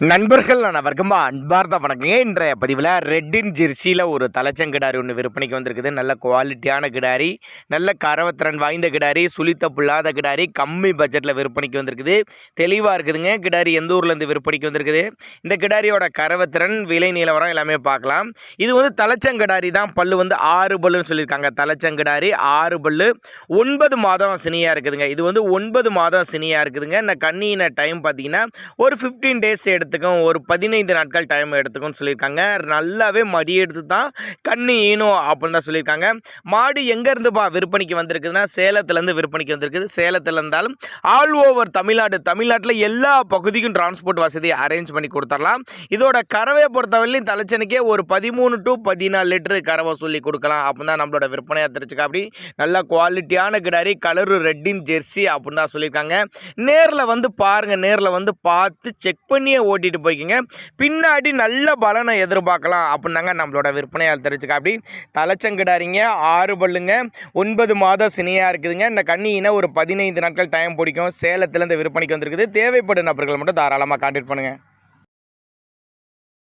நண்பர்கள் அனைவருக்கும் அன்பார்ந்த வணக்கங்க. இன்றைய பதிவில் ரெட்டின் ஜெர்சியில் ஒரு தலைச்சங்கிடாரி ஒன்று விற்பனைக்கு வந்திருக்குது. நல்ல குவாலிட்டியான கிடாரி, நல்ல கரவத்திறன் வாய்ந்த கிடாரி, சுழித்த புல்லாத கிடாரி, கம்மி பட்ஜெட்டில் விற்பனைக்கு வந்திருக்குது. தெளிவாக இருக்குதுங்க. கிடாரி எந்த ஊர்லேருந்து விற்பனைக்கு வந்திருக்குது, இந்த கிடாரியோட கரவத்திறன், விலை நிலவரம் எல்லாமே பார்க்கலாம். இது வந்து தலைச்சங்கிடாரி தான். பல்லு வந்து 6 பல்லுன்னு சொல்லியிருக்காங்க. தலைச்சங்கிடாரி 6 பல்லு, 9 மாதம் சினியாக இருக்குதுங்க. இது வந்து 9 மாதம் சினியாக இருக்குதுங்க. இந்த கண்ணியின டைம் பார்த்தீங்கன்னா ஒரு 15 டேஸ் எடுத்துக்கும், ஒரு 15 நாட்கள் டைம் எடுத்துக்கும்னு சொல்லியிருக்காங்க. நல்லாவே மடி எடுத்து தான் கண்ணு ஈனும் அப்படின்னு தான் சொல்லியிருக்காங்க. மாடு எங்கேருந்துப்பா விற்பனைக்கு வந்திருக்குதுன்னா சேலத்துலேருந்து விற்பனைக்கு வந்திருக்குது. சேலத்தில் இருந்தாலும் ஆல் ஓவர் தமிழ்நாட்டில் எல்லா பகுதிக்கும் டிரான்ஸ்போர்ட் வசதி அரேஞ்ச் பண்ணி கொடுத்துடலாம். இதோட கறவையை பொறுத்தவரையிலும் தலைச்சனுக்கே ஒரு 13 to 14 லிட்டரு கறவை சொல்லி கொடுக்கலாம் அப்படின்னு தான் நம்மளோட விற்பனையாக தெரிஞ்சுக்க. அப்படி நல்ல குவாலிட்டியான கிடாரி, கலரு ரெட்டின் ஜெர்சி அப்படின்னு தான் சொல்லியிருக்காங்க. நேரில் வந்து பாருங்கள், நேரில் வந்து பார்த்து செக் பண்ணியே ஓட்டிட்டு போய்க்குங்க. பின்னாடி நல்ல பலனை எதிர்பார்க்கலாம் அப்படின்னாங்க நம்மளோட விற்பனையால் தெரிஞ்சுக்க. அப்படி தலைச்சங்கிடாரிங்க 6 பல்லுங்க, 9 மாதம் சினியாக இருக்குதுங்க. இந்த கண்ணியின ஒரு 15 நாட்கள் டைம் பிடிக்கும். சேலத்தில் இந்த விற்பனைக்கு வந்திருக்குது. தேவைப்படும் நபர்கள் மட்டும் தாராளமாக கான்டாக்ட் பண்ணுங்கள்.